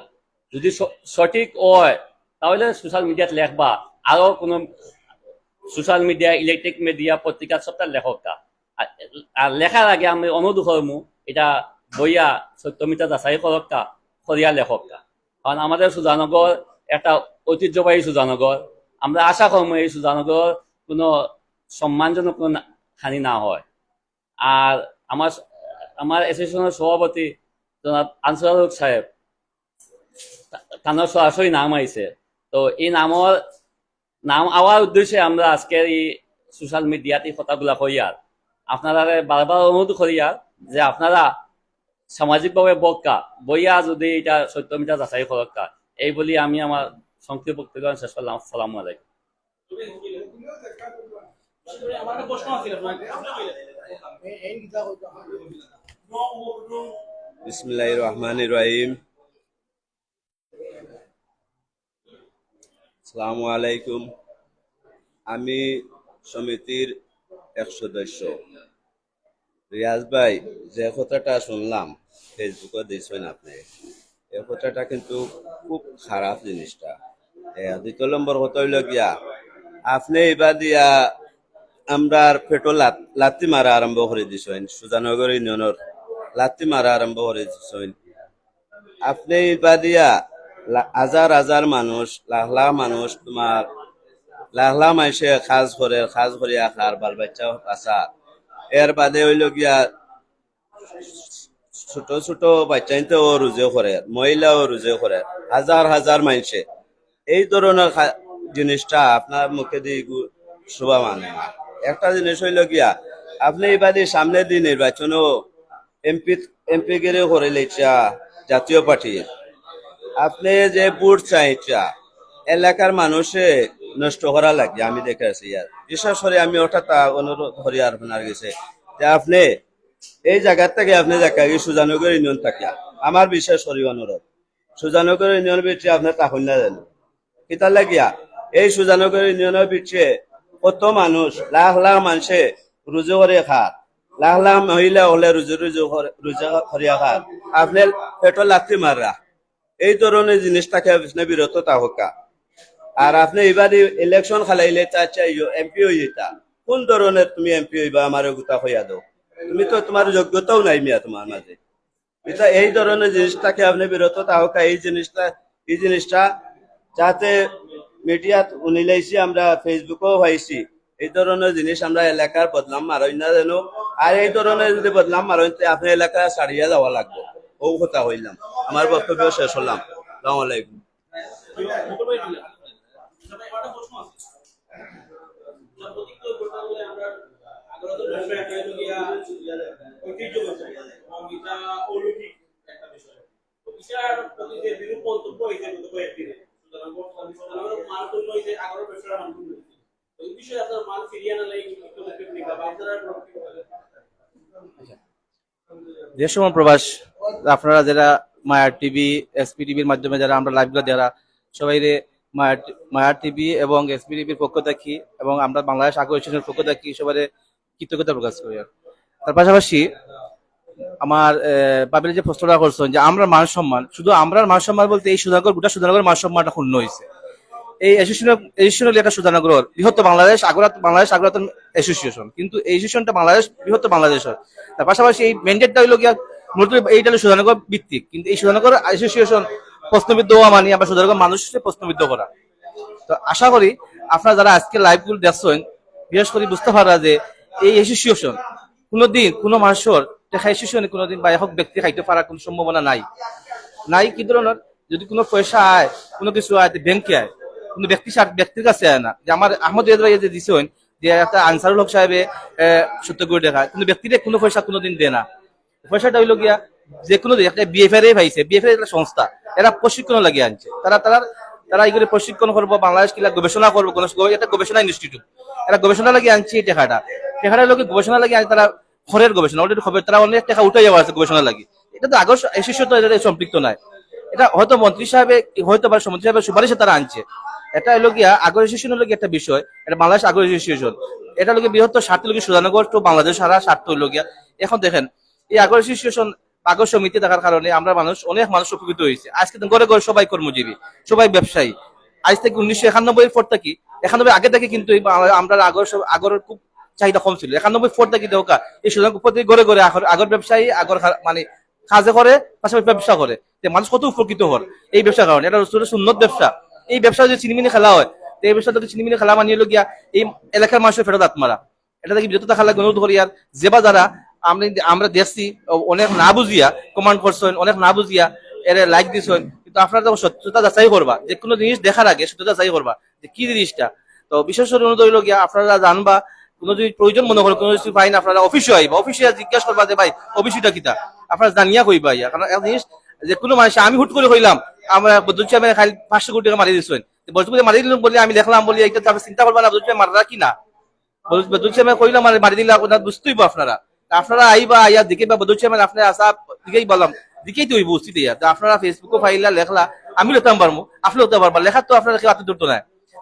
যদি সঠিক হয় তাহলে সোশ্যাল মিডিয়াত লেখবা আরো কোনো সোশ্যাল মিডিয়া ইলেকট্রিক মিডিয়া পত্রিকা সবটা লেখকটা আর লেখার আগে আমি অনুরোধ করমু এটা বইয়া সত্যমিতা যাচাই করক্কা করিয়া লেখকটা কারণ আমাদের সুজানগর একটা ঐতিহ্যবাহী সুজানগর আমরা আশা করবো এই সুজানগর কোনো সম্মানজনক কোনো হানি না হয় আর আমার অ্যাসোসিয়েশনের সভাপতি জনাব আনসারুল হক সাহেব তার সরাসরি নাম আইছে তো এই নাম আওয়ার উদ্দেশ্যে আমরা আজকের এই সোশ্যাল মিডিয়াতে কথাগুলা কইয়ার আপনারা বারবার অনুরোধ করিয়ার যে আপনারা সামাজিকভাবে বইয়া যদি এটা সত্যমিতা যাচাই করক্কা এই বলি আমি আমার সংক্ষিপ্ত বক্তব্য শেষ করলাম। আসসালামু আলাইকুম। আমার একটা প্রশ্ন আছে বিসমিল্লাহির রহমানির রহিম। আসসালামু আলাইকুম। আমি সমিতির এক সদস্য রিয়াজ ভাই যে কথাটা শুনলাম ফেসবুকে দিয়েছেন আপনি এই কথাটা কিন্তু খুব খারাপ জিনিসটা। দ্বিতীয় নম্বর কথা হইল গিয়া আপনি এবার দিয়া আমরা পেটো লাত্তি মারা আরম্ভ করে দিছেন সুজানগর ইউনিয়নের লাত্তি মারা আরম্ভ করে দিছেন আপনি এবার দিয়া হাজার হাজার মানুষ লাখ লাখ মানুষ তোমার লাখ লাখ মানুষে কাজ করিয়া খার বাল বাচ্চা আসা এর বাদে হইল গিয়া ছোট ছোট বাচ্চাইতে ও রুজে করে মহিলাও রুজে করে হাজার হাজার মানুষে এই ধরনের জিনিসটা আপনার মুখে দিয়ে শোভা মানে না। একটা জিনিস হইল গিয়া আপনি এবারে সামনের দিন নির্বাচনও এমপি গিরে করে লেচা জাতীয় পার্টির আপনি যে ভোট চাইছা এলাকার মানুষে নষ্ট করা লাগে আমি দেখে আছি আর বিশেষ করে আমি হঠাৎ অনুরোধ করি আপনার গেছে যে আপনি এই জায়গার থেকে আপনি দেখা গিয়ে সুজানগর ইউনিয়ন থাকিয়া আমার বিশেষ করি অনুরোধ সুজানগর ইউনিয়ন বিচ্ছে আপনার তাহল না জানো কিতা লাগিয়া এই সুজানগর ইউনিয়নের বিচ্ছে কত মানুষ লাখ লাখ মানুষে রুজু করে খার লাখ লাখ মহিলা হলে রুজু করিয়া খার আপনি পেট্রোল লাত্তি মাররা এই ধরনের জিনিসটাকে আপনি বিরত থাকা আর আপনি এবারে ইলেকশন খালাইলে চাইও এমপি হইতা কোন ধরনের তুমি এমপি হইবা আমার গোটা হইয়া দাও তুমি তো তোমার যোগ্যতাও নাই মিয়া তোমার মাঝে এটা এই ধরনের জিনিসটাকে আপনি বিরত থাকা এই জিনিসটা যাতে মিডিয়াত উনিলাইছি আমরা ফেসবুকেও পাইছি এই ধরনের জিনিস আমরা এলাকার বদনাম মারই না যেন আর এই ধরনের যদি বদনাম মারইতে আপনি এলাকা ছাড়িয়া যাওয়া লাগবে ও কথা হইলাম আমার বক্তব্য শেষ হলাম। আসসালামু আলাইকুম। যে সময় প্রবাস আপনারা যারা মায়ার টিভি এসপি টিভির মাধ্যমে যারা আমরা লাইভ যারা সবাই মায়ার টিভি এবং এসপি টিভির পক্ষ থাকি এবং আমরা বাংলাদেশ আগোয়েশনের পক্ষ থাকি সবাই কৃতজ্ঞতা প্রকাশ করি। তার পাশাপাশি আমার পাবলিক যে প্রশ্নটা করছেন যে আমরা মান সম্মান শুধু আমরা মান সম্মান বলতে এই গোটা সুধানগর মান সম্মানটা ক্ষুণ্ণ হয়েছে এই অ্যাসোসিয়েশন একটা সুধানগর বৃহত্তর বাংলাদেশ আগরাতন অ্যাসোসিয়েশন কিন্তু এই অ্যাসোসিয়েশনটা বৃহত্তর বাংলাদেশের তার পাশাপাশি এই ম্যান্ডেটটা হইল গিয়া মূলত এইটা হলো সুধানগর ভিত্তিক কিন্তু এই সুধানগর অ্যাসোসিয়েশন প্রশ্নবিদ্ধ হওয়া মানে আমরা সুধানগর মানুষকে প্রশ্নবিদ্ধ করা। তো আশা করি আপনারা যারা আজকে লাইভগুলো দেখছেন বিশেষ করে বুঝতে পারা যে এই অ্যাসোসিয়েশন কোনোদিন কোনো মানুষের দেখা অ্যাসোসিয়েশনে কোনোদিন বা একক ব্যক্তি খাইতে পারার কোনো সম্ভাবনা নাই কি ধরনের যদি কোনো পয়সা আয় কোনো কিছু আয় ব্যাংকে আয় কিন্তু ব্যক্তির কাছে আয় না। যে আমার আহমদ রিয়াজ ভাই যে দিছেন যে একটা আনসারুল হক সাহেবে 70 কোটি টাকা, কিন্তু ব্যক্তিরে কোনো পয়সা কোনোদিন দেয় না। পয়সাটা হইল গিয়া যে কোনো একটা বিএফআর পাইছে, বিএফআর একটা সংস্থা, এরা প্রশিক্ষণ লাগিয়ে আনছে। তারা এইগুলো প্রশিক্ষণ করবো, বাংলাদেশ কিলা গবেষণা করবো, একটা গবেষণা ইনস্টিটিউট, এরা গবেষণা লাগিয়ে আনছে। এই টাকাটা লোকে গবেষণা লাগিয়ে আনছে, তারা খরের গবেষণা অলরেডি খবর, তারা অনেক টাকা উঠে যাওয়া আছে গবেষণা লাগে। এটা তো আগর শিষ্য তো এটা সম্পৃক্ত নাই, এটা হয়তো মন্ত্রী সাহেবে হয়তো বা মন্ত্রী সাহেবের সুপারিশে তারা আনছে। এটা হলো গিয়া আগর অ্যাসোসিয়েশন হলো একটা বিষয়, এটা বাংলাদেশ আগর অ্যাসোসিয়েশন, এটা লোকে বৃহত্তর স্বার্থ লোক সুধানগর তো বাংলাদেশ সারা স্বার্থ হইল গিয়া। এখন দেখেন এই আগর অ্যাসোসিয়েশন আগর সমিতি থাকার কারণে আমরা অনেক মানুষ উপকৃত হয়েছে। আজকে ঘরে ঘরে সবাই কর্মজীবী, সবাই ব্যবসায়ী। আজ থেকে 1991 পর থেকে 91 আগে থেকে কিন্তু আমরা আগর খুব চাহিদা কম ছিল। 91 পর থেকে দেখা এই সুধানগর প্রত্যেক ঘরে ঘরে আগর ব্যবসায়ী, আগর মানে কাজে করে, পাশাপাশি ব্যবসা করে, যে মানুষ কত উপকৃত হন এই ব্যবসার কারণে। এটা সুন্নত ব্যবসা। এই ব্যবসা যদি চিনিমিনি খেলা হয়, তো এই ব্যবসা থেকে চিনিমিনি খেলা মানিয়ে গিয়া এই এলাকার মানুষের ফেরত আত্মারা এটা থেকে বিরত থাকা লাগে অনুরোধ করি। আর যেবা যারা আমরা দেখছি অনেক না বুঝিয়া কমান্ড করছেন, অনেক না বুঝিয়া এর লাইক দিছেন, কিন্তু আপনারা যখন সত্যতা যাচাই করবা, যে কোনো জিনিস দেখার আগে সত্যতা যাচাই করবা যে কি জিনিসটা। তো বিশেষ করে অনুরোধ হইল গিয়া আপনারা জানবা, কোনো যদি প্রয়োজন মনে করেন, কোনো কিছু পাই না, আপনারা অফিসে আইবা, অফিসে জিজ্ঞাসা করবা যে ভাই অফিসটা কিতা, আপনারা জানিয়া কইবা ইয়া। কারণ এক জিনিস যে কোনো মানুষ, আমি হুট করে কইলাম আমরা বদরুল সাহেবের খালি 500 কোটি টাকা মারি দিচ্ছেন, বদরুল মারি দিলাম বলে আমি দেখলাম বলি এটা আপনি চিন্তা করবা না বদরুল সাহেব মারা কি না, বদরুল সাহেব কইলাম মারি দিলে বুঝতেই আপনারা আইবা আইয়া দিকে বা বদরুল সাহেব আপনার আসা দিকেই বললাম দিকেই তো বুঝতে ইয়া। আপনারা ফেসবুকে ফাইলা লেখলা, আমি লিখতাম পারবো, আপনি লিখতে পারবা, লেখা তো আপনারা কেউ হাতে ধরতো না।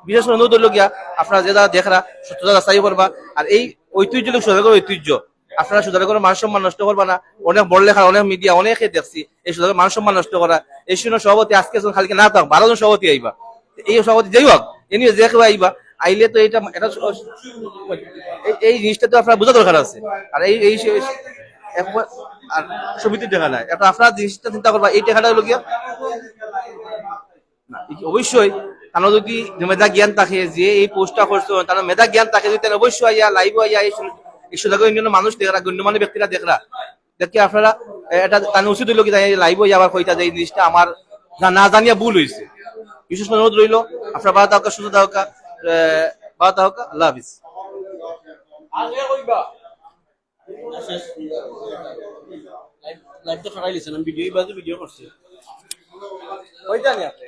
বিশেষ করে অনুরোধ হইল গিয়া আপনারা যে যারা দেখরা সত্যতা যাচাই করবা। আর এই ঐতিহ্য লোক সুধানগর ঐতিহ্য, আপনারা সুধানগরের মান সম্মান নষ্ট করবা না। অনেক বড় লেখা, অনেক মিডিয়া, অনেকে দেখছি এই সুধানগর মান সম্মান নষ্ট করা। এই জন্য সভাপতি আজকে খালকে না থাক 12 জন সভাপতি আইবা, এই সভাপতি যাই হোক এমনি যে কেউ আইবা, আইলে তো এটা এই জিনিসটা তো আপনার বোঝা দরকার আছে। আর এই আর সমিতির টাকা নাই, এটা আপনারা জিনিসটা চিন্তা করবা। এই টাকাটা হলো গিয়া অবশ্যই তারা যদি মেধা জ্ঞান থাকে, যে এই পোস্টটা করছে তারা মেধা জ্ঞান থাকে, যদি তারা অবশ্যই আইয়া লাইভ আইয়া এই সুধানগর ইউনিয়নের মানুষ দেখরা, গণ্যমান্য ব্যক্তিরা দেখরা দেখি আপনারা এটা তার উচিত হইল কি লাইভ আইয়া আবার কইতা যে এই জিনিসটা আমার না জানিয়া ভুল হয়েছে। বিশেষ অনুরোধ রইল আপনারা ভালো থাকা, সুস্থ থাকা, ভালো থাকা। আল্লাহ হাফিজ। লাইভ তো খারাই লিছেন, আমি ভিডিও করছি ওইটা নি আপনি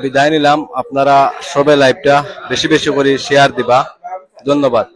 বিদায় নিলাম। আপনারা সবাই লাইভটা বেশি বেশি করে শেয়ার দিবা। ধন্যবাদ।